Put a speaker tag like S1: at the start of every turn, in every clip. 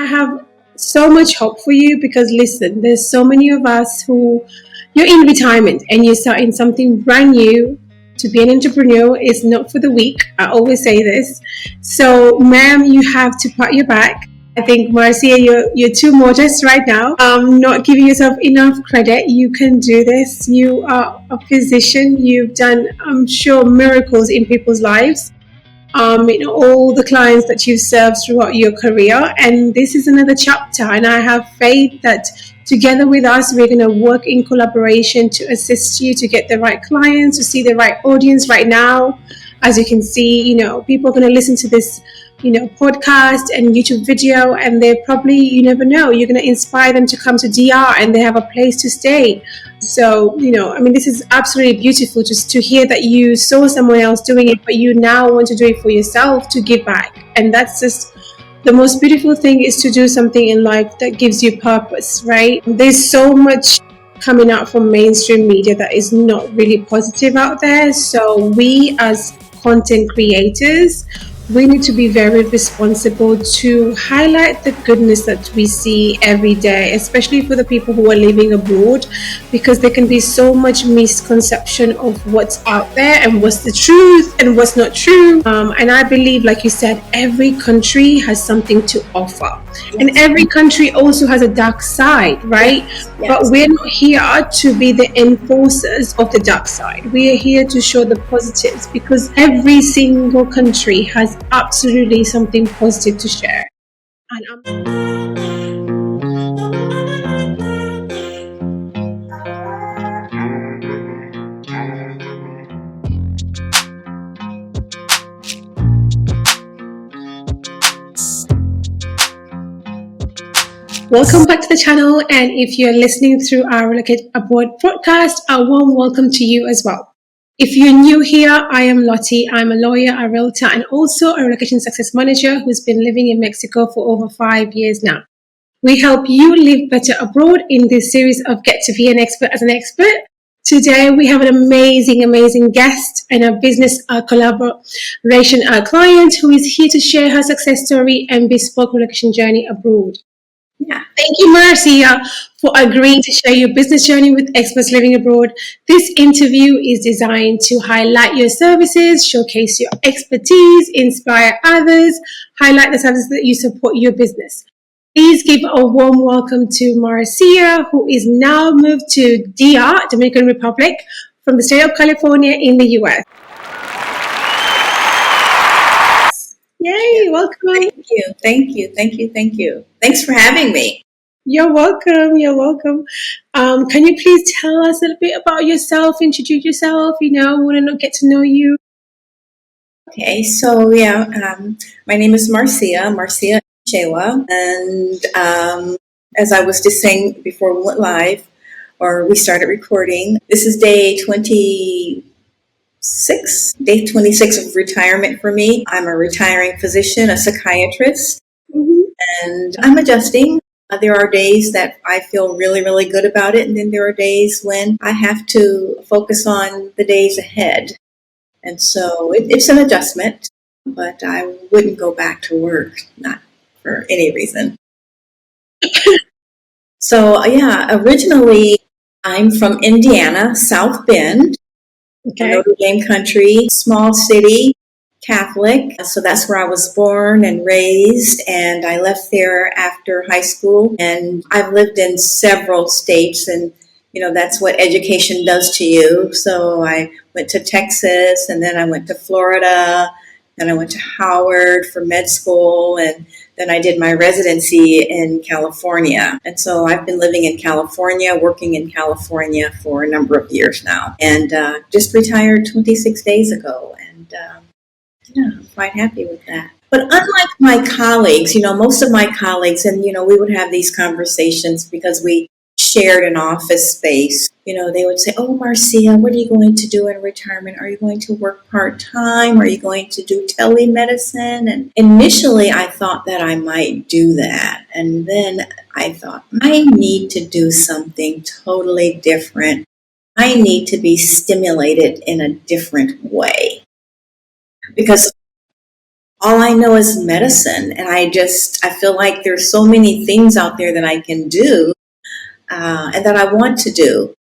S1: I have so much hope for you because listen, there's so many of us who you're in retirement and you're starting something brand new. To be an entrepreneur is not for the weak. I always say this. So, ma'am, you have to pat your back. I think, Marcia, you're too modest right now. Not giving yourself enough credit. You can do this. You are a physician. You've done, I'm sure, miracles in people's lives. All the clients that you've served throughout your career. And this is another chapter. And I have faith that together with us, we're going to work in collaboration to assist you to get the right clients, to see the right audience right now. As you can see, people are going to listen to this, podcast and YouTube video, and they're probably, you never know, you're going to inspire them to come to DR and they have a place to stay. So, this is absolutely beautiful just to hear that you saw someone else doing it, but you now want to do it for yourself to give back. And that's just the most beautiful thing, is to do something in life that gives you purpose, right? There's so much coming out from mainstream media that is not really positive out there. So we as content creators, we need to be very responsible to highlight the goodness that we see every day, especially for the people who are living abroad, because there can be so much misconception of what's out there and what's the truth and what's not true. And I believe, like you said, every country has something to offer. Yes. And every country also has a dark side, right? Yes. Yes. But we're not here to be the enforcers of the dark side. We are here to show the positives, because every single country has absolutely something positive to share. Welcome back to the channel, and if you're listening through our Relocation Abroad podcast, a warm welcome to you as well. If you're new here, I am Lottie. I'm a lawyer, a realtor, and also a relocation success manager who's been living in Mexico for over 5 years now. We help you live better abroad in this series of Get to Be an Expert as an Expert. Today, we have an amazing guest and a business collaboration client who is here to share her success story and bespoke relocation journey abroad. Yeah. Thank you, Marcia, for agreeing to share your business journey with experts living abroad. This interview is designed to highlight your services, showcase your expertise, inspire others, highlight the services that you support your business. Please give a warm welcome to Marcia, who is now moved to DR, Dominican Republic, from the state of California in the US. Yay, welcome.
S2: Thank you. Thanks for having me.
S1: You're welcome. Can you please tell us a little bit about yourself, introduce yourself, we want to get to know you.
S2: Okay, so my name is Marcia Chewa, and as I was just saying before we went live, or we started recording, this is day 26 of retirement for me. I'm a retiring physician, a psychiatrist, and I'm adjusting. There are days that I feel really good about it, and then there are days when I have to focus on the days ahead. And so it's an adjustment, but I wouldn't go back to work, not for any reason. So originally I'm from Indiana, South Bend. Okay. Notre Dame country, small city, Catholic. So that's where I was born and raised, and I left there after high school. And I've lived in several states, and that's what education does to you. So I went to Texas, and then I went to Florida, and I went to Howard for med school, and then I did my residency in California. And so I've been living in California, working in California for a number of years now, and just retired 26 days ago. And I'm quite happy with that. But unlike my colleagues, most of my colleagues, and we would have these conversations because we shared an office space. They would say, "Oh, Marcia, what are you going to do in retirement? Are you going to work part-time? Are you going to do telemedicine?" And initially I thought that I might do that. And then I thought, I need to do something totally different. I need to be stimulated in a different way. Because all I know is medicine. And I feel like there's so many things out there that I can do and that I want to do.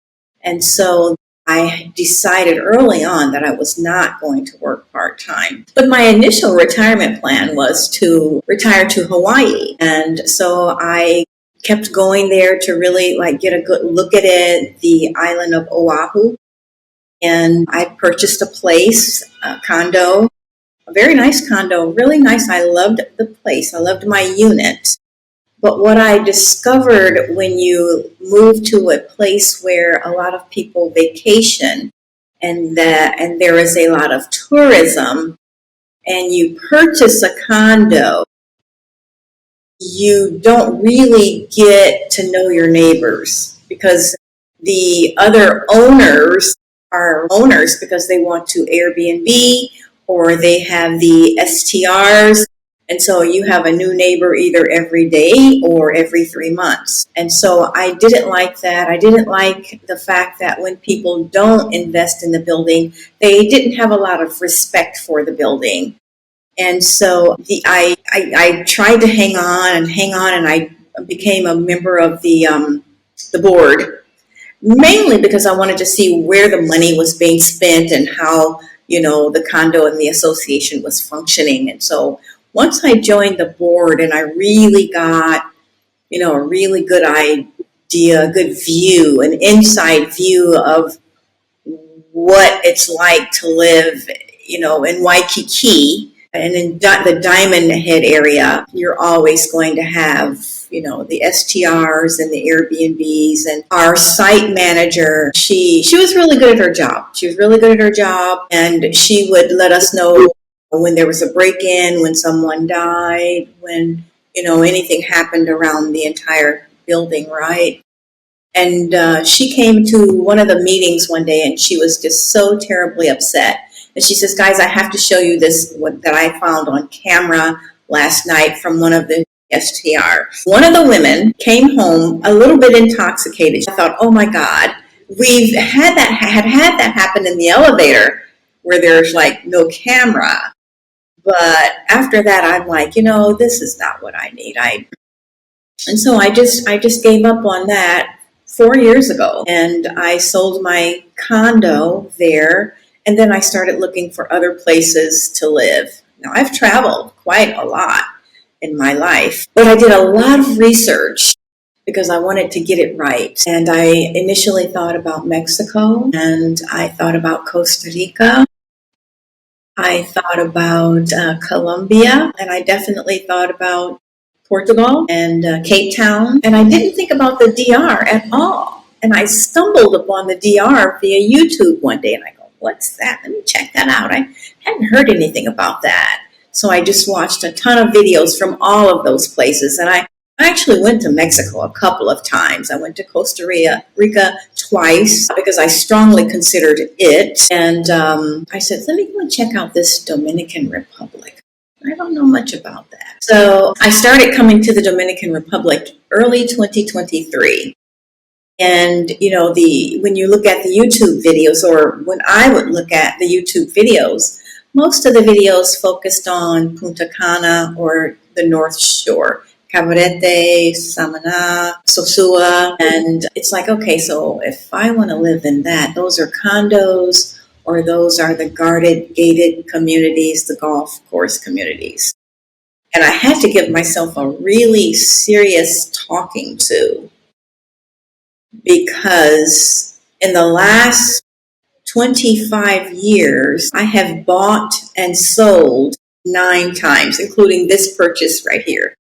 S2: And so I decided early on that I was not going to work part-time. But my initial retirement plan was to retire to Hawaii. And so I kept going there to really get a good look at it, the island of Oahu. And I purchased a place, a condo, a very nice condo, really nice. I loved the place. I loved my unit. But what I discovered when you move to a place where a lot of people vacation and there is a lot of tourism, and you purchase a condo, you don't really get to know your neighbors, because the other owners are owners because they want to Airbnb, or they have the STRs. And so you have a new neighbor either every day or every 3 months. And so I didn't like that. I didn't like the fact that when people don't invest in the building, they didn't have a lot of respect for the building. And so I tried to hang on, and I became a member of the board, mainly because I wanted to see where the money was being spent and how, the condo and the association was functioning. And so once I joined the board and I really got, a really good idea, a good view, an inside view of what it's like to live, in Waikiki and in the Diamond Head area, you're always going to have, the STRs and the Airbnbs. And our site manager, she was really good at her job. She was really good at her job, and she would let us know when there was a break-in, when someone died, when, anything happened around the entire building, right? And she came to one of the meetings one day, and she was just so terribly upset. And she says, guys, I have to show you this, that I found on camera last night from one of the STR. One of the women came home a little bit intoxicated. I thought, oh my God, we've had that happen in the elevator where there's no camera. But after that, I'm like, this is not what I need. And so I just gave up on that 4 years ago, and I sold my condo there, and then I started looking for other places to live. Now, I've traveled quite a lot in my life, but I did a lot of research because I wanted to get it right. And I initially thought about Mexico, and I thought about Costa Rica. I thought about Colombia, and I definitely thought about Portugal and Cape Town. And I didn't think about the DR at all. And I stumbled upon the DR via YouTube one day, and I go, what's that? Let me check that out. I hadn't heard anything about that. So I just watched a ton of videos from all of those places. And I actually went to Mexico a couple of times. I went to Costa Rica twice because I strongly considered it. And I said, let me go and check out this Dominican Republic. I don't know much about that. So I started coming to the Dominican Republic early 2023. And, when you look at the YouTube videos, or when I would look at the YouTube videos, most of the videos focused on Punta Cana or the North Shore, Cabarete, Samana, Sosua. And it's like, okay, so if I want to live in that, those are condos, or those are the guarded, gated communities, the golf course communities. And I had to give myself a really serious talking to, because in the last 25 years, I have bought and sold 9 times, including this purchase right here.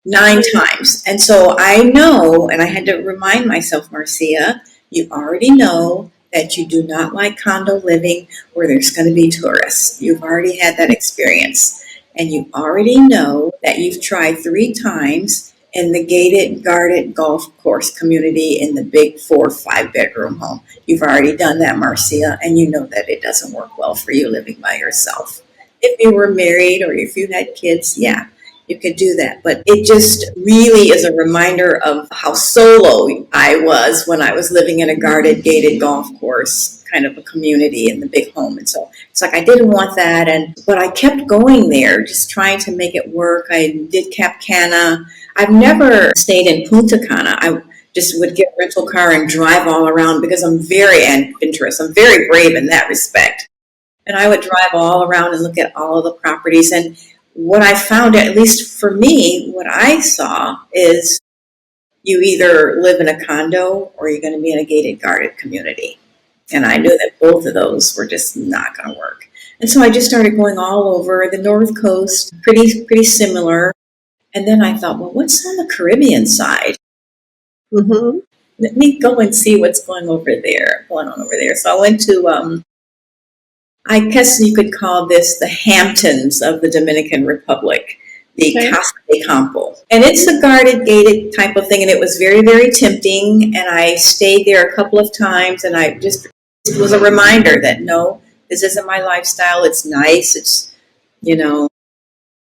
S2: 9 times. And so I know, and I had to remind myself, Marcia, you already know that you do not like condo living where there's going to be tourists. You've already had that experience. And you already know that you've tried 3 times in the gated, guarded golf course community in the big 4 or 5 bedroom home. You've already done that, Marcia, and you know that it doesn't work well for you living by yourself. If you were married or if you had kids, yeah, you could do that. But it just really is a reminder of how solo I was when I was living in a guarded, gated golf course kind of a community in the big home. And so it's like I didn't want that, but I kept going there, just trying to make it work. I did Cap Cana. I've never stayed in Punta Cana. I just would get a rental car and drive all around because I'm very adventurous. I'm very brave in that respect. And I would drive all around and look at all of the properties. And what I found, at least for me, what I saw is you either live in a condo or you're going to be in a gated guarded community. And I knew that both of those were just not going to work. And so I just started going all over the North Coast, pretty similar. And then I thought, well, what's on the Caribbean side?
S1: Mm-hmm.
S2: Let me go and see what's going on over there. So I went to, I guess you could call this the Hamptons of the Dominican Republic, the Casa de Campo. And it's a guarded, gated type of thing, and it was very, very tempting. And I stayed there a couple of times, and it was a reminder that, no, this isn't my lifestyle. It's nice. It's,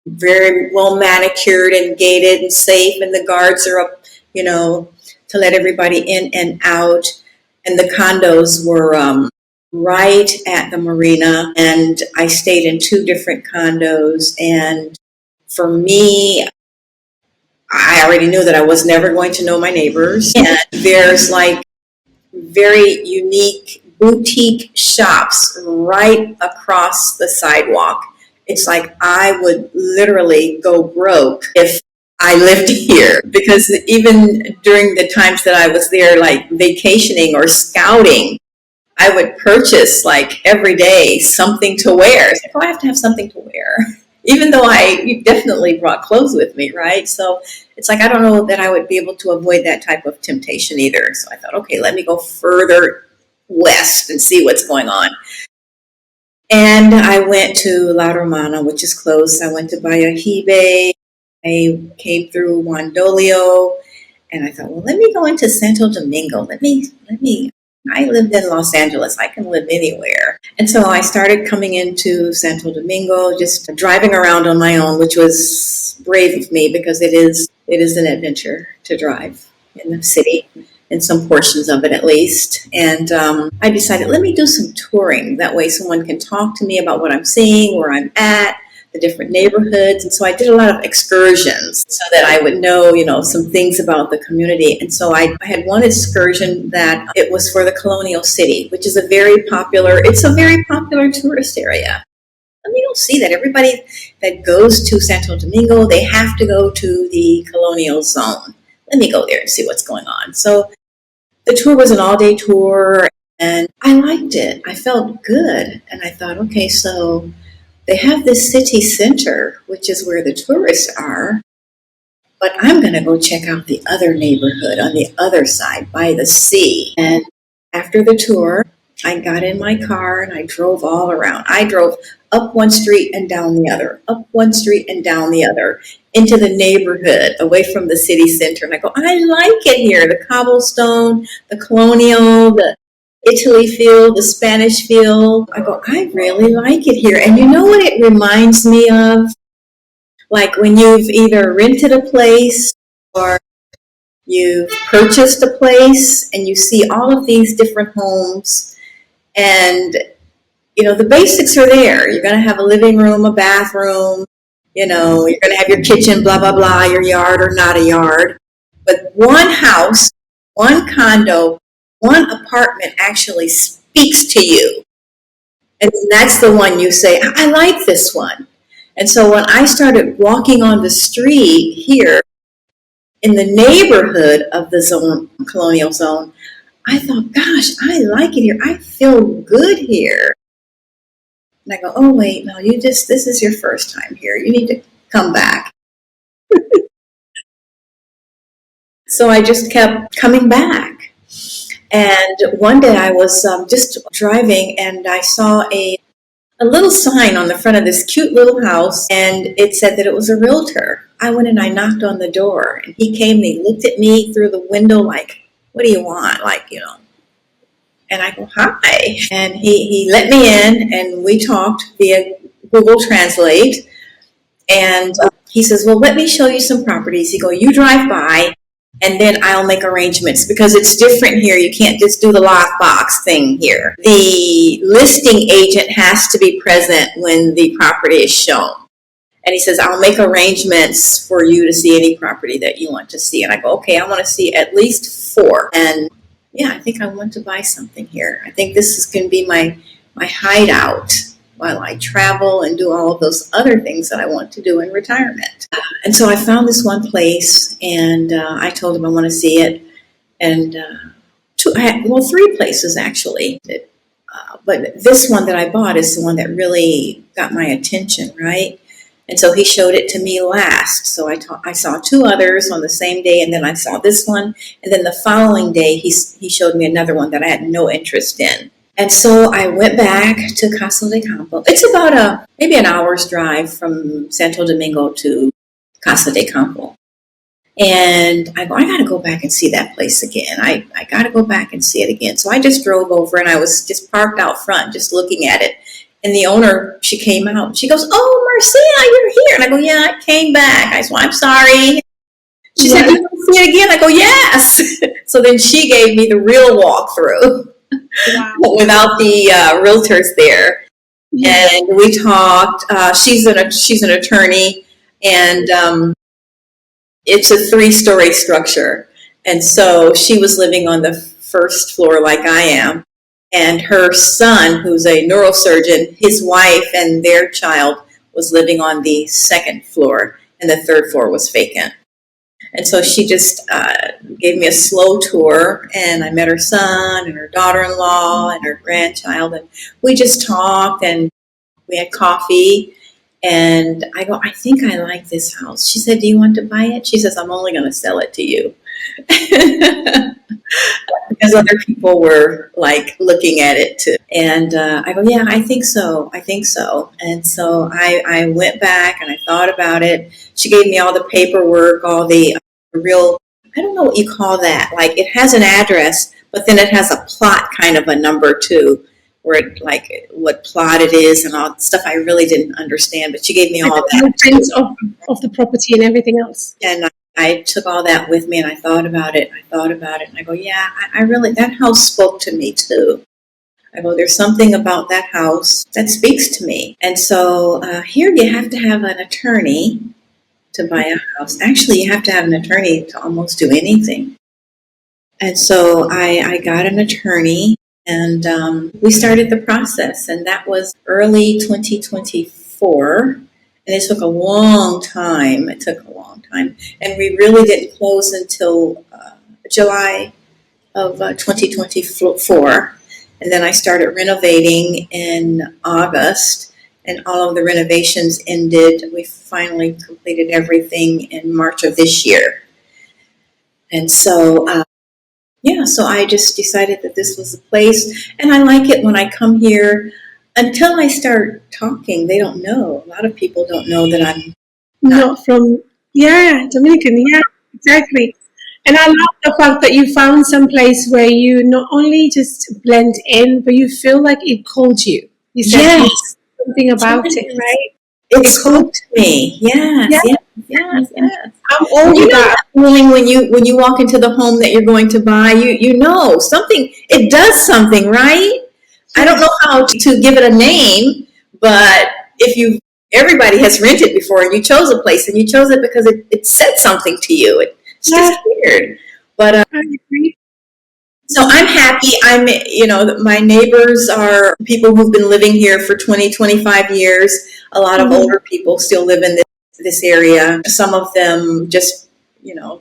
S2: very well manicured and gated and safe, and the guards are up, to let everybody in and out. And the condos were right at the marina, and I stayed in 2 different condos. And for me, I already knew that I was never going to know my neighbors. And there's like very unique boutique shops right across the sidewalk. It's like I would literally go broke if I lived here, because even during the times that I was there, like vacationing or scouting, I would purchase like every day something to wear. It's like, oh, I have to have something to wear, even though I definitely brought clothes with me, right? So it's like I don't know that I would be able to avoid that type of temptation either. So I thought, okay, let me go further west and see what's going on. And I went to La Romana, which is close. I went to Bayahibe. I came through Wandolio, and I thought, well, let me go into Santo Domingo. I lived in Los Angeles. I can live anywhere. And so I started coming into Santo Domingo, just driving around on my own, which was brave of me because it is an adventure to drive in the city, in some portions of it at least. And I decided, let me do some touring. That way someone can talk to me about what I'm seeing, where I'm at, the different neighborhoods. And so I did a lot of excursions so that I would know, some things about the community. And so I had one excursion that it was for the Colonial City, which is a very popular tourist area. And you don't see that. Everybody that goes to Santo Domingo, they have to go to the Colonial Zone. Let me go there and see what's going on. So the tour was an all-day tour, and I liked it. I felt good. And I thought, okay, so they have this city center, which is where the tourists are, but I'm going to go check out the other neighborhood on the other side by the sea. And after the tour, I got in my car and I drove all around. I drove up one street and down the other, up one street and down the other, into the neighborhood, away from the city center. And I go, I like it here. The cobblestone, the colonial, the Italy feel, the Spanish feel. I go, I really like it here. And you know what it reminds me of? Like when you've either rented a place or you've purchased a place and you see all of these different homes, and the basics are there. You're going to have a living room, a bathroom, you're going to have your kitchen, blah, blah, blah, your yard or not a yard. But one house, one condo, one apartment actually speaks to you. And that's the one you say, I like this one. And so when I started walking on the street here in the neighborhood of the colonial zone, I thought, gosh, I like it here. I feel good here. And I go, oh, wait, no, this is your first time here. You need to come back. So I just kept coming back. And one day I was just driving, and I saw a little sign on the front of this cute little house, and it said that it was a realtor. I went and I knocked on the door, and he came and he looked at me through the window like, what do you want? And I go, hi. And he let me in, and we talked via Google Translate. And he says, well, let me show you some properties. He goes, you drive by, and then I'll make arrangements, because it's different here. You can't just do the lockbox thing here. The listing agent has to be present when the property is shown. And he says, I'll make arrangements for you to see any property that you want to see. And I go, okay, I want to see at least 4. And yeah, I think I want to buy something here. I think this is going to be my hideout while I travel and do all of those other things that I want to do in retirement. And so I found this one place, and I told him I want to see it. And 3 places actually. But this one that I bought is the one that really got my attention, right? And so he showed it to me last. So I saw 2 others on the same day, and then I saw this one. And then the following day, he showed me another one that I had no interest in. And so I went back to Casa de Campo. It's about maybe an hour's drive from Santo Domingo to Casa de Campo. And I go, I got to go back and see that place again. I got to go back and see it again. So I just drove over, and I was just parked out front, just looking at it. And the owner, she came out. She goes, oh, Marcia, you're here. And I go, yeah, I came back. I said, well, I'm sorry. She said, you want to see it again? I go, yes. So then she gave me the real walkthrough. Wow. Without the realtors there. Yeah. And we talked. She's an attorney, and it's a 3-story structure. And so she was living on the first floor like I am. And her son, who's a neurosurgeon, his wife and their child was living on the 2nd floor, and the 3rd floor was vacant. And so she just gave me a slow tour, and I met her son and her daughter-in-law and her grandchild, and we just talked, and we had coffee. And I go, I think I like this house. She said, do you want to buy it? She says, I'm only going to sell it to you. Because other people were like looking at it too. And I go, yeah, I think so. And so I went back and I thought about it. She gave me all the paperwork, all the real, I don't know what you call that. Like, it has an address, but then it has a plot kind of a number too, where it, like, what plot it is and all stuff I really didn't understand. But she gave me all that.
S1: Prints of the property and everything else.
S2: And I took all that with me, and I thought about it. And I go, yeah, I really, that house spoke to me too. I go, there's something about that house that speaks to me. And so here you have to have an attorney to buy a house. Actually, you have to have an attorney to almost do anything. And so I got an attorney, and we started the process. And that was early 2024. And it took a long time. And we really didn't close until July of 2024. And then I started renovating in August, and all of the renovations ended. We finally completed everything in March of this year. And so, so I just decided that this was the place. And I like it when I come here. Until I start talking, they don't know. A lot of people don't know that I'm
S1: not from, Dominican. Yeah, exactly. And I love the fact that you found some place where you not only just blend in, but you feel like it called you. You said something about it, right?
S2: It spoke to me. Yes.
S1: I'm all that
S2: feeling when you walk into the home that you're going to buy. You know something. It does something, right? I don't know how to give it a name, but everybody has rented before, and you chose a place, and you chose it because it said something to you. It's just weird. But I agree. So I'm happy. My neighbors are people who've been living here for 20, 25 years. A lot of older people still live in this area. Some of them just,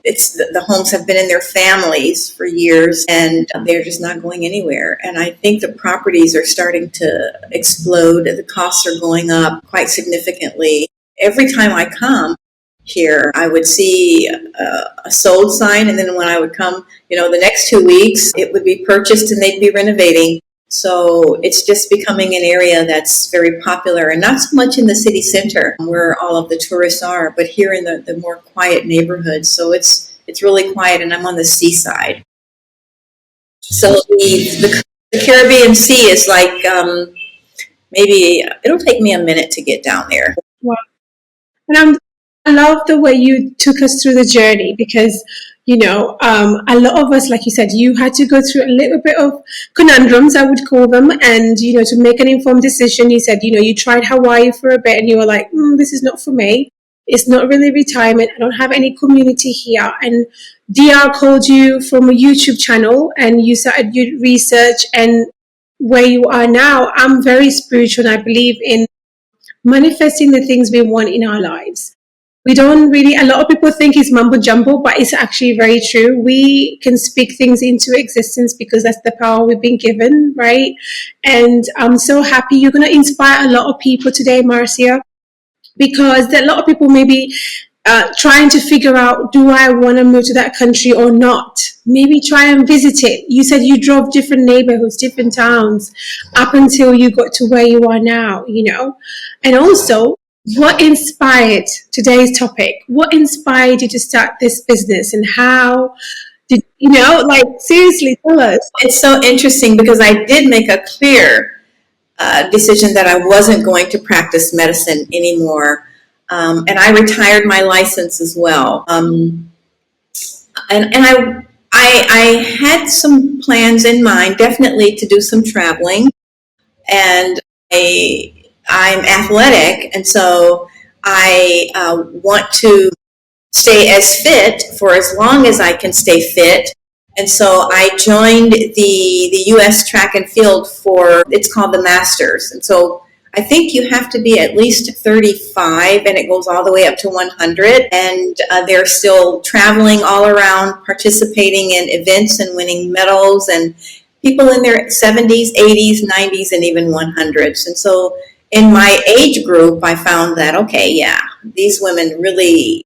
S2: it's the homes have been in their families for years, and they're just not going anywhere. And I think the properties are starting to explode. The costs are going up quite significantly. Every time I come here, I would see a sold sign, and then when I would come, the next 2 weeks, it would be purchased and they'd be renovating. So it's just becoming an area that's very popular, and not so much in the city center where all of the tourists are, but here in the more quiet neighborhoods. So it's really quiet, and I'm on the seaside. So the Caribbean Sea is like maybe it'll take me a minute to get down there.
S1: Wow. And I love the way you took us through the journey, because A lot of us, like you said, you had to go through a little bit of conundrums, I would call them. And, to make an informed decision, you said, you tried Hawaii for a bit and you were like, this is not for me. It's not really retirement. I don't have any community here. And DR called you from a YouTube channel and you started your research, and where you are now, I'm very spiritual and I believe in manifesting the things we want in our lives. We don't really, a lot of people think it's mumbo jumbo, but it's actually very true. We can speak things into existence because that's the power we've been given, right? And I'm so happy you're going to inspire a lot of people today, Marcia, because a lot of people may be trying to figure out, do I want to move to that country or not? Maybe try and visit it. You said you drove different neighborhoods, different towns, up until you got to where you are now, And also, what inspired today's topic? What inspired you to start this business, and how did, seriously, tell us.
S2: It's so interesting because I did make a clear decision that I wasn't going to practice medicine anymore. And I retired my license as well. And I had some plans in mind, definitely to do some traveling. And I'm athletic, and so I want to stay as fit for as long as I can stay fit. And so I joined the U.S. track and field it's called the Masters. And so I think you have to be at least 35, and it goes all the way up to 100. And they're still traveling all around, participating in events and winning medals, and people in their 70s, 80s, 90s, and even 100s. And so in my age group, I found that, okay, yeah, these women really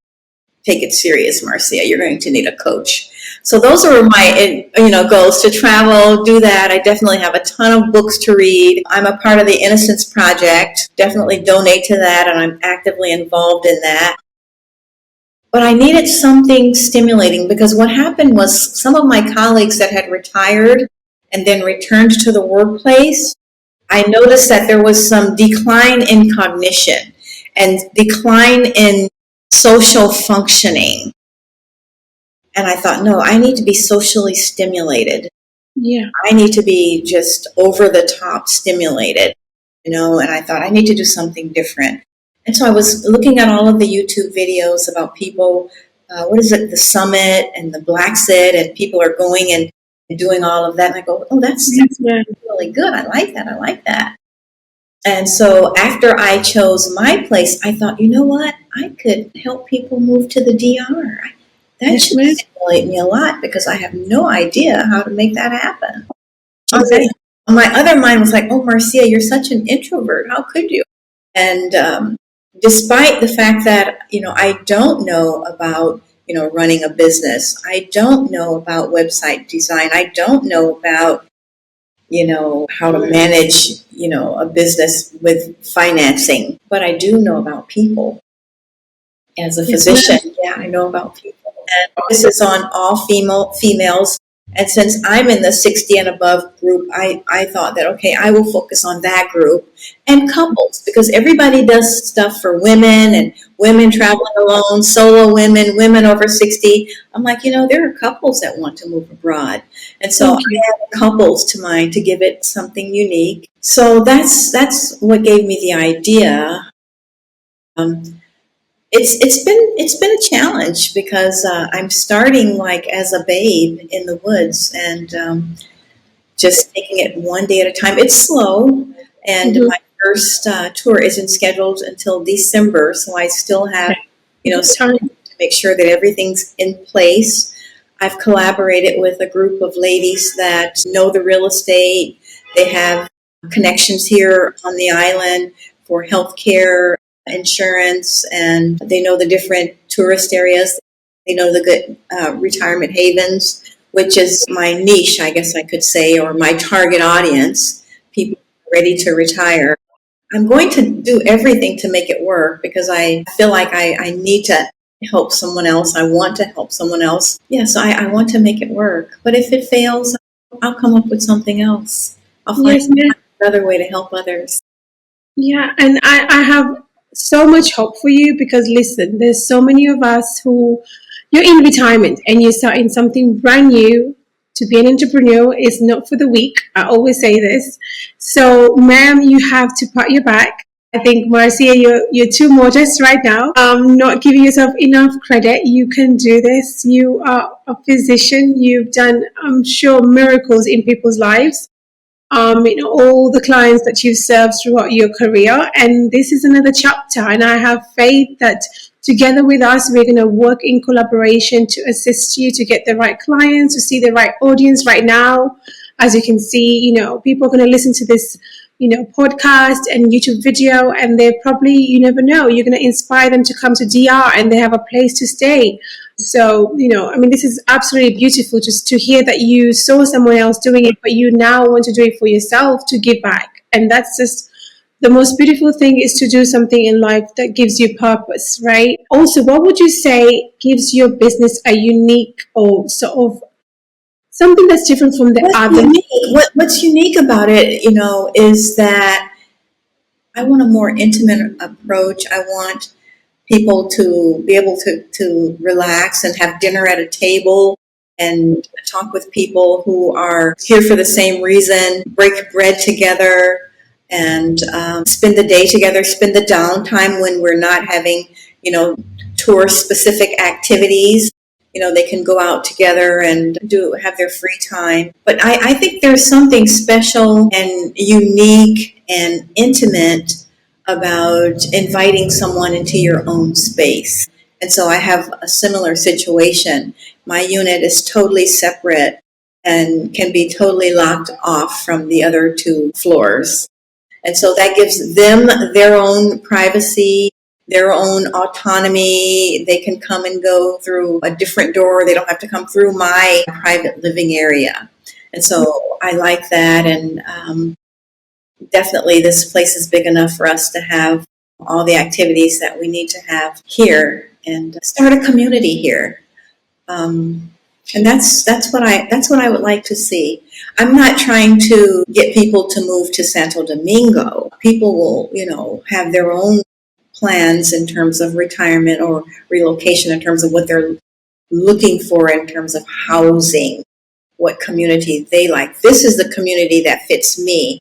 S2: take it serious, Marcia. You're going to need a coach. So those are my, goals, to travel, do that. I definitely have a ton of books to read. I'm a part of the Innocence Project. Definitely donate to that, and I'm actively involved in that. But I needed something stimulating, because what happened was some of my colleagues that had retired and then returned to the workplace, I noticed that there was some decline in cognition and decline in social functioning. And I thought, no, I need to be socially stimulated.
S1: Yeah.
S2: I need to be just over the top stimulated, and I thought I need to do something different. And so I was looking at all of the YouTube videos about people, the summit and the Black Sit, and people are going and doing all of that. And I go, oh, that's really good. I like that. And so after I chose my place, I thought, you know what? I could help people move to the DR. That should stimulate me a lot, because I have no idea how to make that happen. Okay. My other mind was like, oh, Marcia, you're such an introvert. How could you? And despite the fact that, I don't know about, running a business, I don't know about website design, I don't know about, how to manage, a business with financing, but I do know about people. As a physician, yeah, I know about people. And this is on all females. And since I'm in the 60 and above group, I thought that, okay, I will focus on that group. And couples, because everybody does stuff for women, and women traveling alone, solo women, women over 60. I'm like, there are couples that want to move abroad. And so I added couples to mine to give it something unique. So that's what gave me the idea. It's been a challenge, because I'm starting like as a babe in the woods, and just taking it one day at a time. It's slow, and my first tour isn't scheduled until December, so I still have time to make sure that everything's in place. I've collaborated with a group of ladies that know the real estate. They have connections here on the island for healthcare, insurance, and they know the different tourist areas. They know the good retirement havens, which is my niche, I guess I could say, or my target audience, people ready to retire. I'm going to do everything to make it work, because I feel like I need to help someone else. I want to help someone else. Yeah, so I want to make it work. But if it fails, I'll come up with something else. I'll find another way to help others.
S1: Yeah, and I have so much hope for you, because listen, there's so many of us who, you're in retirement and you're starting something brand new. To be an entrepreneur is not for the weak. I always say this. So, ma'am, you have to pat your back. I think, Marcia, you're too modest right now. Not giving yourself enough credit. You can do this. You are a physician. You've done, I'm sure, miracles in people's lives. All the clients that you've served throughout your career. And this is another chapter. And I have faith that together with us, we're going to work in collaboration to assist you to get the right clients, to see the right audience right now. As you can see, people are going to listen to this, podcast and YouTube video, and they're probably, you never know, you're going to inspire them to come to DR and they have a place to stay. So, this is absolutely beautiful just to hear that you saw someone else doing it, but you now want to do it for yourself to give back. And that's just the most beautiful thing, is to do something in life that gives you purpose, right? Also, what would you say gives your business a unique or sort of something that's different from the other?
S2: What's unique about it, is that I want a more intimate approach. I want people to be able to relax and have dinner at a table and talk with people who are here for the same reason, break bread together, and spend the day together, spend the downtime when we're not having, tour-specific activities. They can go out together and have their free time. But I think there's something special and unique and intimate about inviting someone into your own space. And so I have a similar situation. My unit is totally separate and can be totally locked off from the other two floors. And so that gives them their own privacy, their own autonomy. They can come and go through a different door. They don't have to come through my private living area. And so I like that. And definitely this place is big enough for us to have all the activities that we need to have here and start a community here. And that's what I would like to see. I'm not trying to get people to move to Santo Domingo. People will, have their own plans in terms of retirement or relocation, in terms of what they're looking for in terms of housing, what community they like. This is the community that fits me.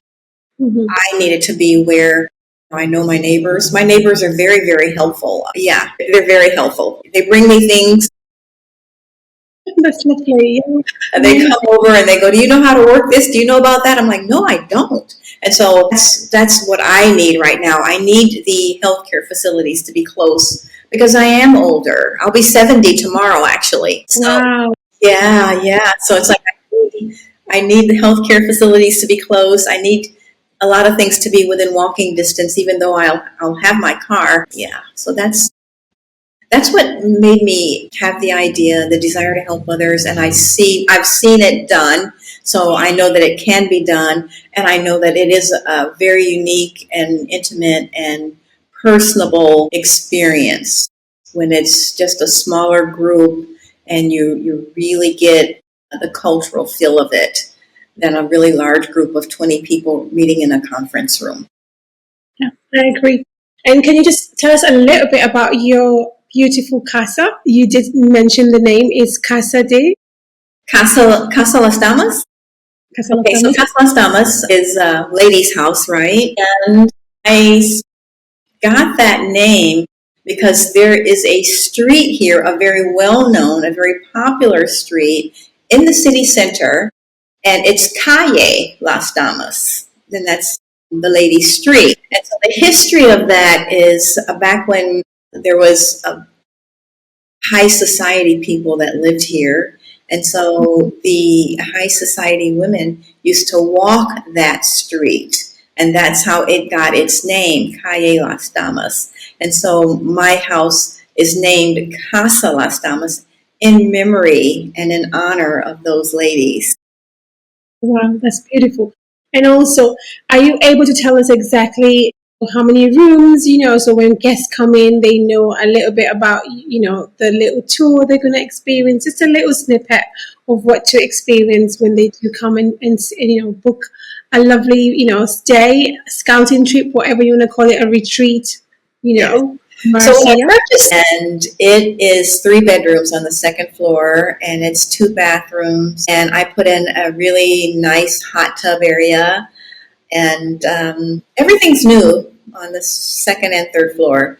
S2: Mm-hmm. I need it to be where I know my neighbors. My neighbors are very, very helpful. Yeah, they're very helpful. They bring me things.
S1: That's lovely.
S2: And they come over and they go, "Do you know how to work this? Do you know about that?" I'm like, "No, I don't." And so that's what I need right now. I need the healthcare facilities to be close because I am older. I'll be 70 tomorrow, actually. So,
S1: wow.
S2: Yeah. So it's like I need the healthcare facilities to be close. I need a lot of things to be within walking distance, even though I'll have my car. Yeah. So that's what made me have the idea, the desire to help others, and I've seen it done, so I know that it can be done, and I know that it is a very unique and intimate and personable experience when it's just a smaller group and you really get the cultural feel of it than a really large group of 20 people meeting in a conference room.
S1: Yeah, I agree. And can you just tell us a little bit about your beautiful casa? You did mention the name. Is Casa
S2: Las Damas? Okay, so Casa Las Damas is a lady's house, right? And I got that name because there is a street here, a very well-known, a very popular street in the city center, and it's Calle Las Damas. Then that's the lady's street. And so the history of that is back when there was high society people that lived here. And so the high society women used to walk that street. And that's how it got its name, Calle Las Damas. And so my house is named Casa Las Damas in memory and in honor of those ladies.
S1: Wow, that's beautiful. And also, are you able to tell us exactly how many rooms, so when guests come in, they know a little bit about, the little tour they're going to experience, just a little snippet of what to experience when they do come and book a lovely, stay, scouting trip, whatever you want to call it, a retreat,
S2: Yes. So when I
S1: Marcia.
S2: purchased, and it is 3 bedrooms on the second floor, and it's 2 bathrooms, and I put in a really nice hot tub area, and everything's new on the second and third floor.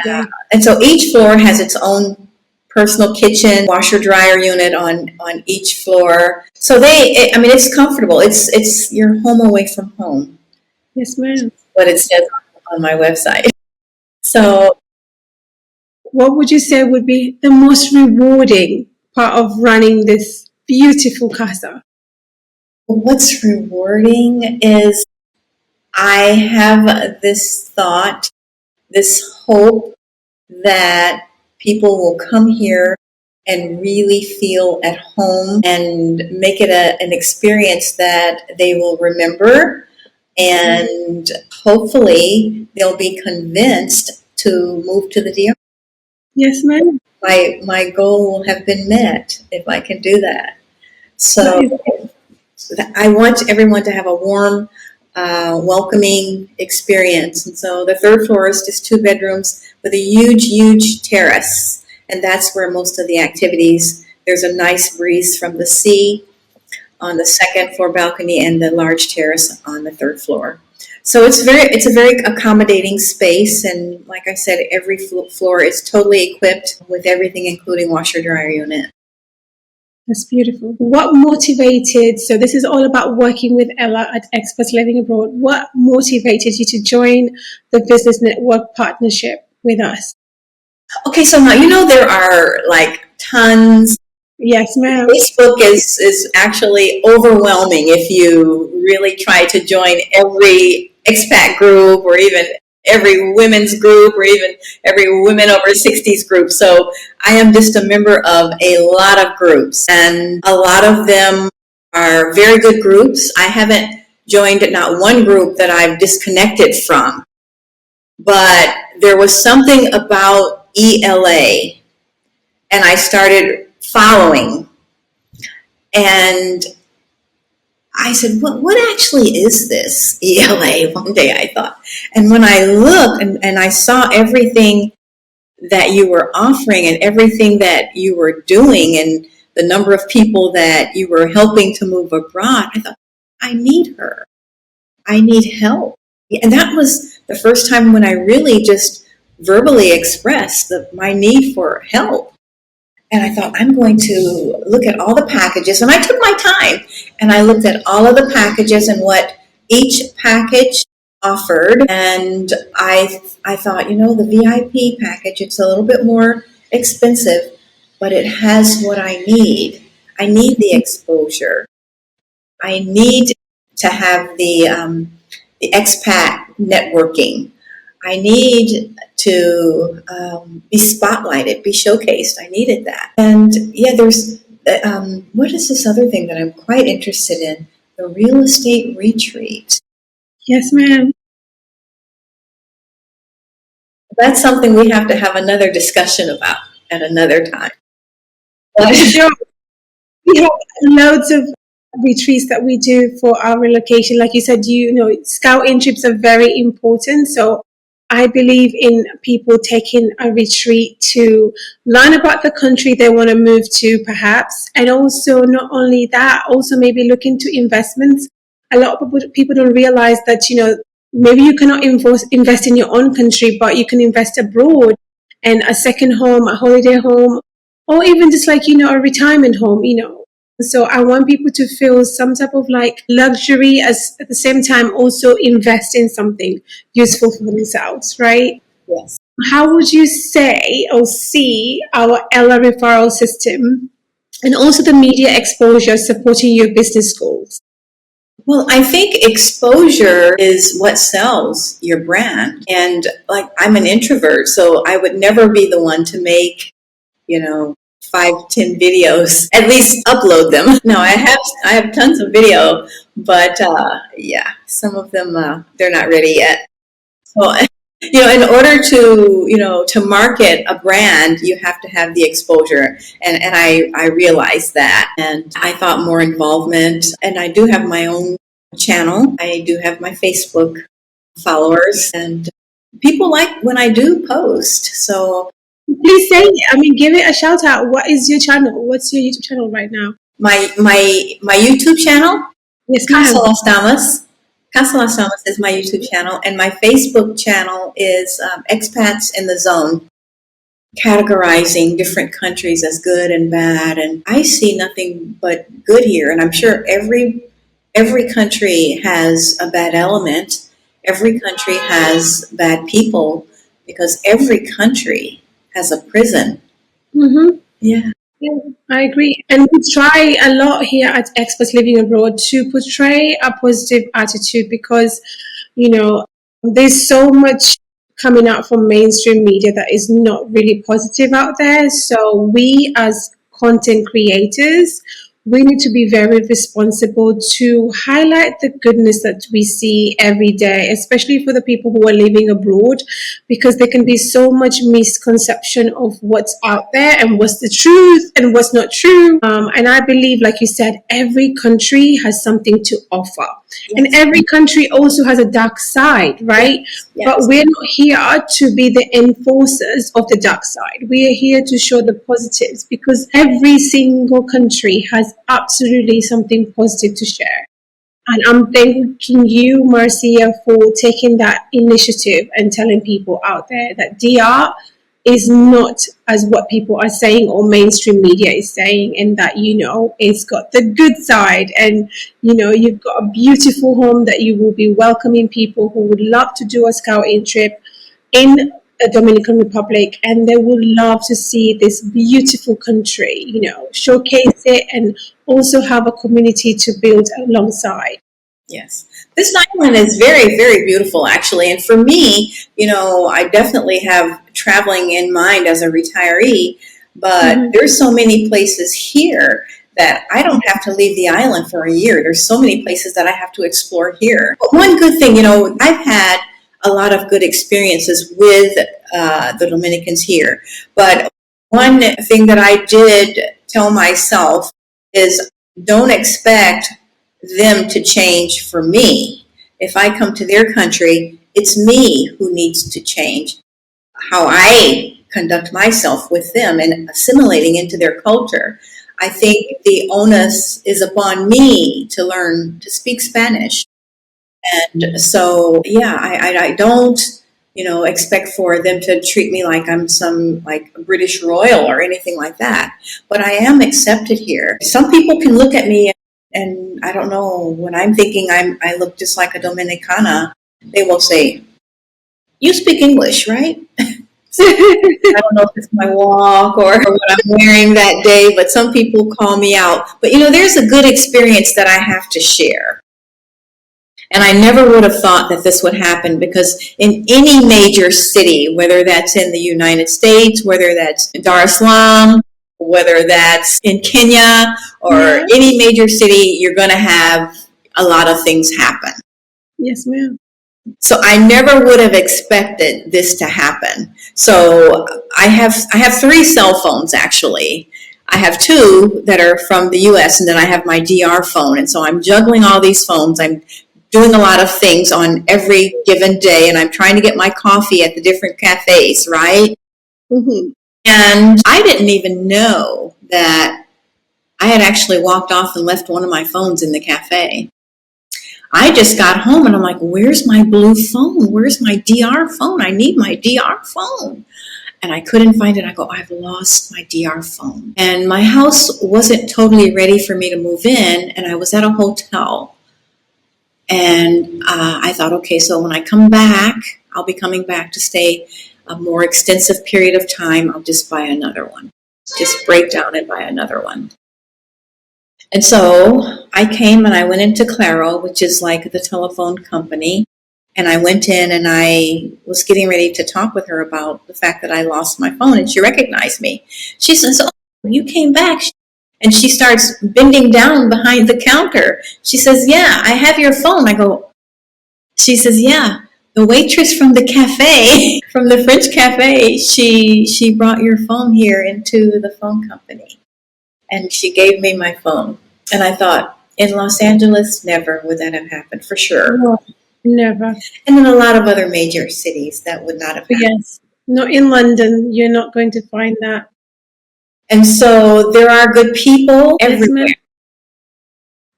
S1: Yeah.
S2: And so each floor has its own personal kitchen, washer dryer unit on each floor. So I mean, it's comfortable. It's your home away from home.
S1: Yes, ma'am.
S2: What it says on my website. So
S1: What would you say would be the most rewarding part of running this beautiful casa?
S2: what's rewarding is I have this thought, this hope that people will come here and really feel at home and make it an experience that they will remember. And hopefully they'll be convinced to move to the DR.
S1: Yes, ma'am.
S2: My goal will have been met if I can do that.
S1: That
S2: So I want everyone to have a warm, welcoming experience. And so the third floor is just 2 bedrooms with a huge, huge terrace. And that's where most of the activities, there's a nice breeze from the sea on the second floor balcony and the large terrace on the third floor. So it's a very accommodating space. And like I said, every floor is totally equipped with everything, including washer dryer unit.
S1: That's beautiful. What motivated, so this is all about working with Ella at Experts Living Abroad. What motivated you to join the Business Network partnership with us?
S2: Okay, so now there are like tons.
S1: Yes, ma'am.
S2: Facebook is actually overwhelming if you really try to join every expat group or even every women's group or even every women over 60s group. So I am just a member of a lot of groups, and a lot of them are very good groups. I haven't joined not one group that I've disconnected from, but there was something about ELA, and I started following. And I said, what actually is this ELA? One day I thought. And when I looked and I saw everything that you were offering and everything that you were doing and the number of people that you were helping to move abroad, I thought, I need her. I need help. And that was the first time when I really just verbally expressed my need for help. And I thought, I'm going to look at all the packages. And I took my time and I looked at all of the packages and what each package offered. And I thought, the VIP package, it's a little bit more expensive, but it has what I need. I need the exposure. I need to have the expat networking. I need to be spotlighted, be showcased. I needed that. And yeah, there's, what is this other thing that I'm quite interested in? The real estate retreat.
S1: Yes, ma'am.
S2: That's something we have to have another discussion about at another time.
S1: Sure. We have loads of retreats that we do for our relocation. Like you said, scouting trips are very important. So I believe in people taking a retreat to learn about the country they want to move to, perhaps. And also, not only that, also maybe look into investments. A lot of people don't realize that, maybe you cannot invest in your own country, but you can invest abroad and a second home, a holiday home, or even just like, a retirement home, So I want people to feel some type of like luxury as at the same time also invest in something useful for themselves, right?
S2: Yes.
S1: How would you say or see our Ella referral system and also the media exposure supporting your business goals?
S2: Well, I think exposure is what sells your brand. And like, I'm an introvert, so I would never be the one to make, 5-10 videos, at least upload them. No, I have tons of video, but yeah, some of them, they're not ready yet. So, in order to market a brand, you have to have the exposure. And I realized that. And I thought more involvement. And I do have my own channel. I do have my Facebook followers. And people like when I do post. So
S1: Please say it. I mean, give it a shout out. What is your channel? What's your YouTube channel right now?
S2: my YouTube channel,
S1: Yes,
S2: Casa
S1: ma'am.
S2: Las Damas. Casa Las Damas is my YouTube channel, and my Facebook channel is Expats in the Zone, categorizing different countries as good and bad. And I see nothing but good here, and I'm sure every country has a bad element. Every country has bad people because every country has a prison.
S1: Mm-hmm.
S2: Yeah.
S1: Yeah, I agree. And we try a lot here at Experts Living Abroad to portray a positive attitude because, you know, there's so much coming out from mainstream media that is not really positive out there. So we as content creators, we need to be very responsible to highlight the goodness that we see every day, especially for the people who are living abroad, because there can be so much misconception of what's out there and what's the truth and what's not true. And I believe, like you said, every country has something to offer.
S2: Yes.
S1: And every country also has a dark side, right?
S2: Yes.
S1: But we're not here to be the enforcers of the dark side. We are here to show the positives because every single country has absolutely something positive to share. And I'm thanking you, Marcia, for taking that initiative and telling people out there that DR is not as what people are saying or mainstream media is saying, and that, it's got the good side. And, you've got a beautiful home that you will be welcoming people who would love to do a scouting trip in the Dominican Republic, and they would love to see this beautiful country, showcase it and also have a community to build alongside.
S2: Yes. This island is very, very beautiful, actually. And for me, I definitely have traveling in mind as a retiree, but there's so many places here that I don't have to leave the island for a year. There's so many places that I have to explore here. But one good thing, I've had a lot of good experiences with the Dominicans here. But one thing that I did tell myself is don't expect them to change for me. If I come to their country, it's me who needs to change how I conduct myself with them and assimilating into their culture. I think the onus is upon me to learn to speak Spanish. And so, yeah, I don't, expect for them to treat me like I'm some like British royal or anything like that. But I am accepted here. Some people can look at me and I don't know, when I'm thinking I look just like a Dominicana, they will say, "You speak English, right?" So, I don't know if it's my walk or what I'm wearing that day, but some people call me out. But there's a good experience that I have to share. And I never would have thought that this would happen because in any major city, whether that's in the United States, whether that's in Dar es Salaam, whether that's in Kenya or any major city, you're going to have a lot of things happen.
S1: Yes, ma'am.
S2: So I never would have expected this to happen. So I have 3 cell phones, actually. I have 2 that are from the U.S. and then I have my DR phone. And so I'm juggling all these phones. I'm doing a lot of things on every given day, and I'm trying to get my coffee at the different cafes, right? Mm-hmm. And I didn't even know that I had actually walked off and left one of my phones in the cafe. I just got home and I'm like, where's my blue phone? Where's my DR phone? I need my DR phone. And I couldn't find it. I go, I've lost my DR phone. And my house wasn't totally ready for me to move in, and I was at a hotel. And I thought, okay, so when I come back, I'll be coming back to stay a more extensive period of time. I'll just buy another one. Just break down and buy another one. And so I came and I went into Claro, which is like the telephone company. And I went in and I was getting ready to talk with her about the fact that I lost my phone. And she recognized me. She says, "Oh, you came back." And she starts bending down behind the counter. She says, "Yeah, I have your phone." I go, she says, "Yeah, the waitress from the cafe, from the French cafe, she brought your phone here into the phone company." And she gave me my phone. And I thought, in Los Angeles, never would that have happened, for sure.
S1: Never.
S2: And in a lot of other major cities, that would not have happened.
S1: Yes. Not in London. You're not going to find that.
S2: And so there are good people
S1: Yes,
S2: everywhere.
S1: ma'am.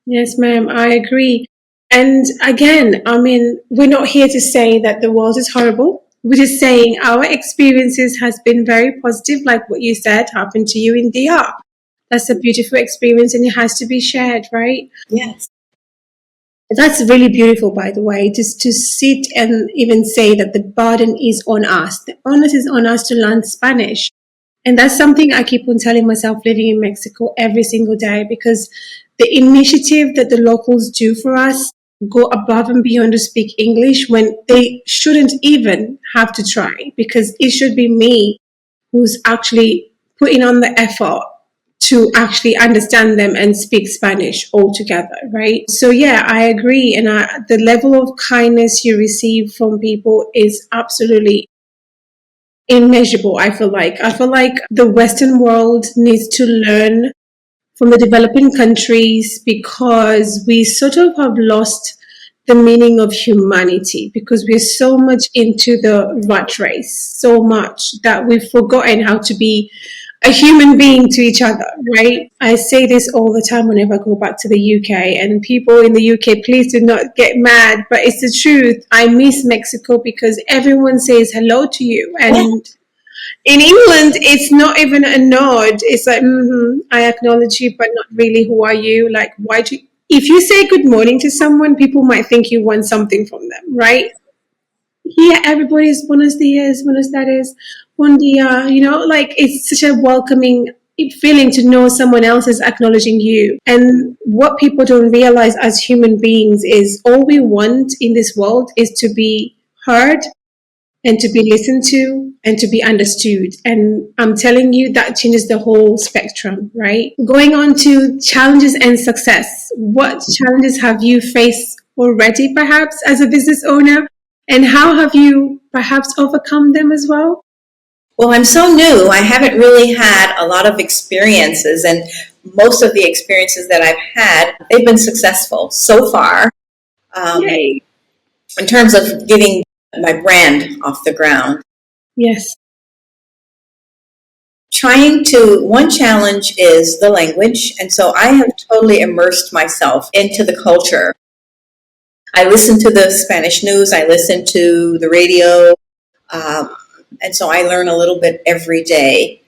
S1: Yes, ma'am. I agree. And again, I mean, we're not here to say that the world is horrible. We're just saying our experiences has been very positive, like what you said happened to you in DR. That's a beautiful experience and it has to be shared, right?
S2: Yes.
S1: That's really beautiful, by the way, just to sit and even say that the burden is on us. The onus is on us to learn Spanish. And that's something I keep on telling myself living in Mexico every single day because the initiative that the locals do for us go above and beyond to speak English when they shouldn't even have to try because it should be me who's actually putting on the effort to actually understand them and speak Spanish altogether, right? So yeah, I agree. And the level of kindness you receive from people is absolutely immeasurable. I feel like the Western world needs to learn from the developing countries because we sort of have lost the meaning of humanity because we're so much into the rat race so much that we've forgotten how to be a human being to each other, right? I say this all the time whenever I go back to the UK, and people in the UK, please do not get mad, but it's the truth. I miss Mexico because everyone says hello to you, and in England, it's not even a nod. It's like, I acknowledge you, but not really. Who are you? Like, why do you, if you say good morning to someone, people might think you want something from them, right? Here, everybody's buenos dias, buenos tardes, buen dia. You know, like it's such a welcoming feeling to know someone else is acknowledging you. And what people don't realize as human beings is all we want in this world is to be heard and to be listened to and to be understood. And I'm telling you, that changes the whole spectrum, right? Going on to challenges and success. What challenges have you faced already, perhaps, as a business owner? And how have you perhaps overcome them as well?
S2: Well, I'm so new. I haven't really had a lot of experiences, and most of the experiences that I've had, they've been successful so far.
S1: Yay.
S2: In terms of getting my brand off the ground.
S1: Yes.
S2: One challenge is the language, and so I have totally immersed myself into the culture. I listen to the Spanish news, I listen to the radio, and so I learn a little bit every day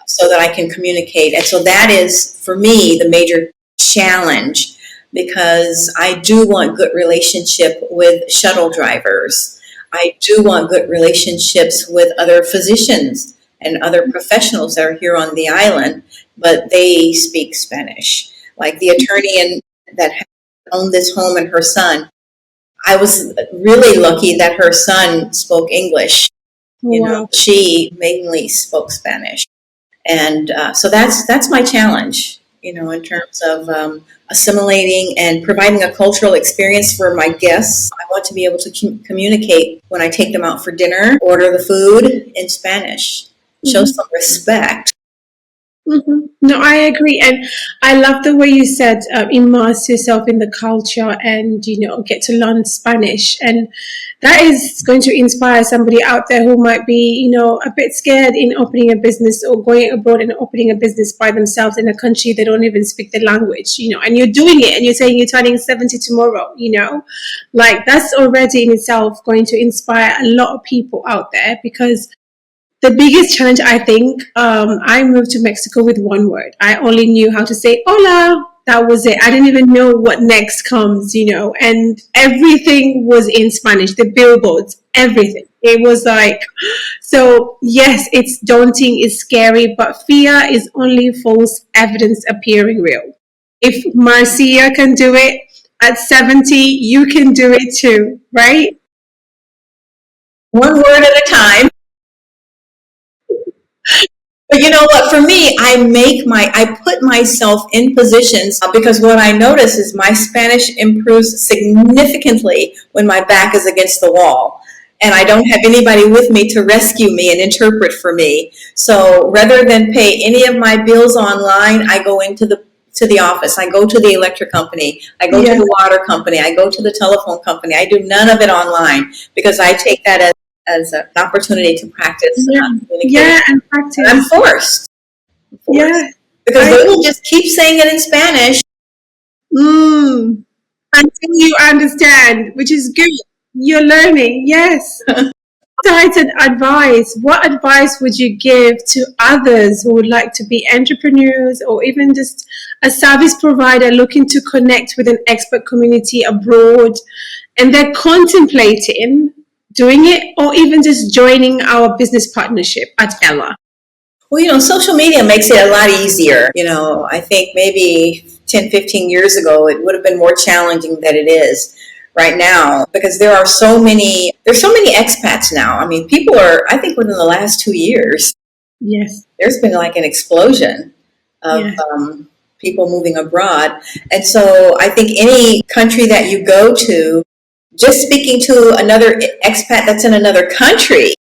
S2: so that I can communicate. And so that is, for me, the major challenge because I do want good relationship with shuttle drivers. I do want good relationships with other physicians and other professionals that are here on the island, but they speak Spanish. Like the attorney that owned this home and her son, I was really lucky that her son spoke English.
S1: Wow.
S2: She mainly spoke Spanish. And so that's my challenge, in terms of assimilating and providing a cultural experience for my guests. I want to be able to communicate when I take them out for dinner, order the food in Spanish, show some respect.
S1: No, I agree, and I love the way you said immerse yourself in the culture and get to learn Spanish, and that is going to inspire somebody out there who might be a bit scared in opening a business or going abroad and opening a business by themselves in a country they don't even speak the language, and you're doing it and you're saying you're turning 70 tomorrow, like that's already in itself going to inspire a lot of people out there because the biggest challenge, I think, I moved to Mexico with one word. I only knew how to say hola. That was it. I didn't even know what next comes, and everything was in Spanish, the billboards, everything. It was like, so yes, it's daunting, it's scary, but fear is only false evidence appearing real. If Marcia can do it at 70, you can do it too, right?
S2: One word at a time. But you know what? For me, I put myself in positions because what I notice is my Spanish improves significantly when my back is against the wall and I don't have anybody with me to rescue me and interpret for me. So rather than pay any of my bills online, I go into the to the office. I go to the electric company. I go to the water company. I go to the telephone company. I do none of it online because I take that as an opportunity to practice communication.
S1: And practice.
S2: I'm forced.
S1: Yeah.
S2: Because they will just keep saying it in Spanish.
S1: Until you understand, which is good. You're learning, yes. Certain advice. What advice would you give to others who would like to be entrepreneurs or even just a service provider looking to connect with an expat community abroad and they're contemplating doing it or even just joining our business partnership at Ella?
S2: Well, social media makes it a lot easier. I think maybe 10, 15 years ago, it would have been more challenging than it is right now because there's so many expats now. I mean, I think within the last 2 years, there's been like an explosion of people moving abroad. And so I think any country that you go to, just speaking to another expat that's in another country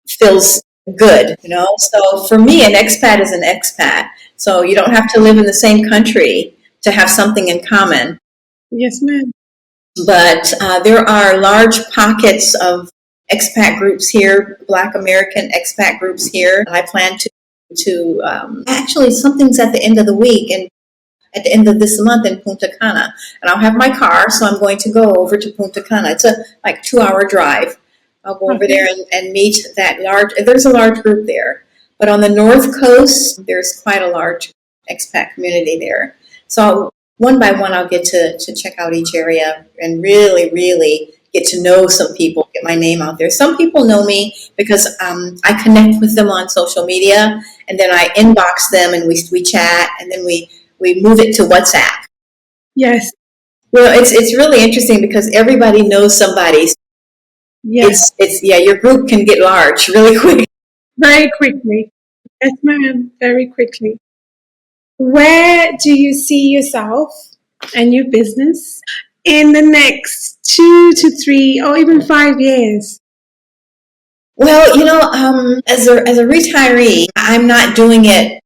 S2: feels good, So for me, an expat is an expat. So you don't have to live in the same country to have something in common.
S1: Yes, ma'am.
S2: But there are large pockets of expat groups here, Black American expat groups here. I plan to actually something's at the end of the week and at the end of this month in Punta Cana. And I'll have my car, so I'm going to go over to Punta Cana. It's a 2-hour drive. I'll go over there and meet there's a large group there. But on the North Coast, there's quite a large expat community there. So one by one, I'll get to check out each area and really, really get to know some people, get my name out there. Some people know me because I connect with them on social media, and then I inbox them and we chat, and then we move it to WhatsApp.
S1: Yes.
S2: Well, it's really interesting because everybody knows somebody.
S1: Yes.
S2: Your group can get large really quick.
S1: Very quickly. Yes, ma'am. Very quickly. Where do you see yourself and your business in the next 2 to 3 or even 5 years?
S2: Well, as a retiree, I'm not doing it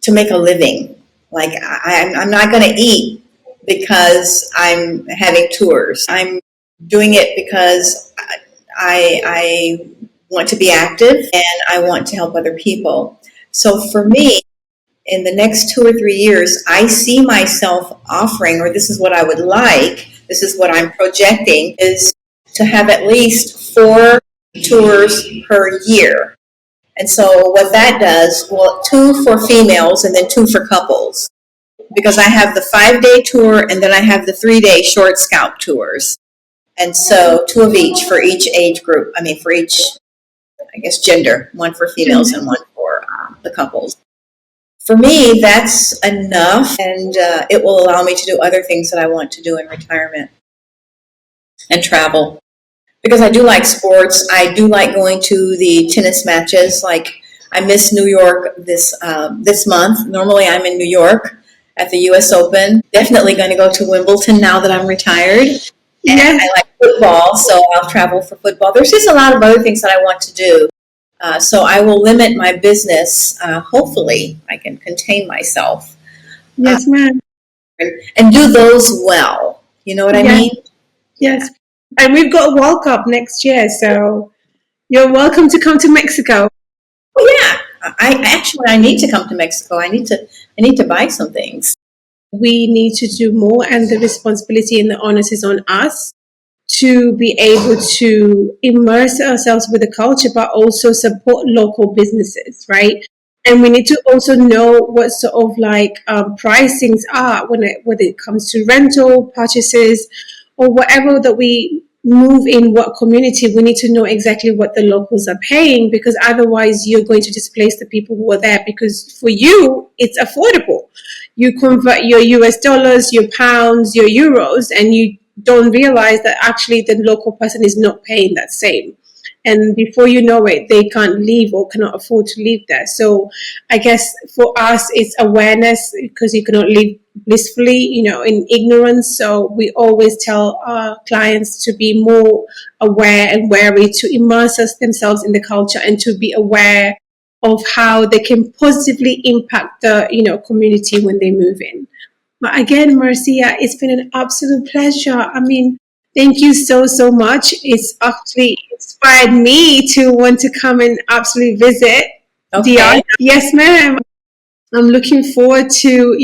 S2: to make a living. Like I'm not going to eat because I'm having tours. I'm doing it because I want to be active and I want to help other people. So for me, in the next 2 or 3 years, I see myself offering, or this is what I would like, this is what I'm projecting, is to have at least 4 tours per year. And so what that does, 2 for females and then 2 for couples. Because I have the 5-day tour and then I have the 3-day short scout tours. And so 2 of each for each age group. For each, gender. 1 for females and 1 for the couples. For me, that's enough, and it will allow me to do other things that I want to do in retirement and travel. Because I do like sports. I do like going to the tennis matches. Like, I missed New York this month. Normally, I'm in New York at the U.S. Open. Definitely going to go to Wimbledon now that I'm retired. And I like football, so I'll travel for football. There's just a lot of other things that I want to do. So I will limit my business. Hopefully, I can contain myself.
S1: Yes, ma'am.
S2: And do those well. You know what I mean?
S1: Yes. And we've got a World Cup next year, so you're welcome to come to Mexico.
S2: Well, yeah. I need to come to Mexico. I need to buy some things.
S1: We need to do more, and the responsibility and the onus is on us to be able to immerse ourselves with the culture, but also support local businesses, right? And we need to also know what sort of pricings are when it comes to rental purchases or whatever that we move in what community. We need to know exactly what the locals are paying, because otherwise you're going to displace the people who are there, because for you it's affordable. You convert your US dollars, your pounds, your euros, and you don't realize that actually the local person is not paying that same. And before you know it, they can't leave or cannot afford to leave there. So I guess for us, it's awareness, because you cannot live blissfully, in ignorance. So we always tell our clients to be more aware and wary, to immerse themselves in the culture and to be aware of how they can positively impact the community when they move in. But again, Marcia, it's been an absolute pleasure. I mean, thank you so much. It's actually inspired me to want to come and absolutely visit.
S2: Okay.
S1: Yes, ma'am. I'm looking forward to,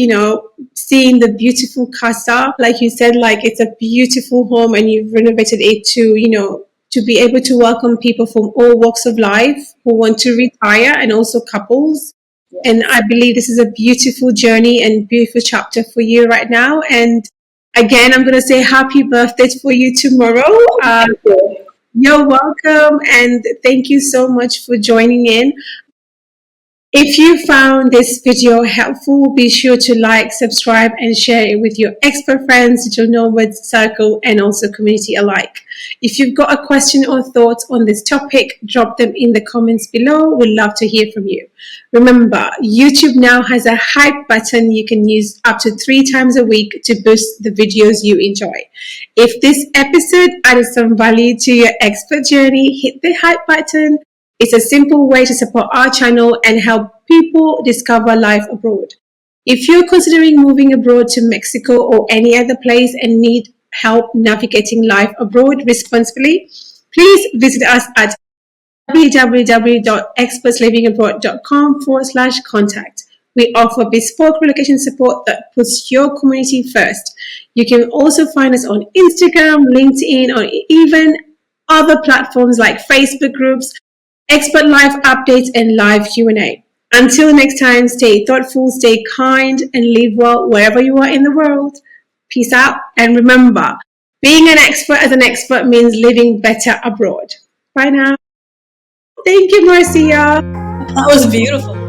S1: seeing the beautiful casa. Like you said, like it's a beautiful home and you've renovated it to, to be able to welcome people from all walks of life who want to retire and also couples.
S2: Yes.
S1: And I believe this is a beautiful journey and beautiful chapter for you right now. And again, I'm going to say happy birthday for you tomorrow. You're welcome. And thank you so much for joining in. If you found this video helpful, be sure to like, subscribe, and share it with your expert friends, digital nomads, circle, and also community alike. If you've got a question or thoughts on this topic, drop them in the comments below. We'd love to hear from you. Remember, YouTube now has a hype button you can use up to 3 times a week to boost the videos you enjoy. If this episode added some value to your expert journey, hit the hype button. It's a simple way to support our channel and help people discover life abroad. If you're considering moving abroad to Mexico or any other place and need help navigating life abroad responsibly, please visit us at www.expertslivingabroad.com/contact. We offer bespoke relocation support that puts your community first. You can also find us on Instagram, LinkedIn, or even other platforms like Facebook groups, expert live updates, and live Q&A. Until next time, stay thoughtful, stay kind, and live well wherever you are in the world. Peace out, and remember, being an expert as an expert means living better abroad. Bye now. Thank you, Marcia.
S2: That was beautiful.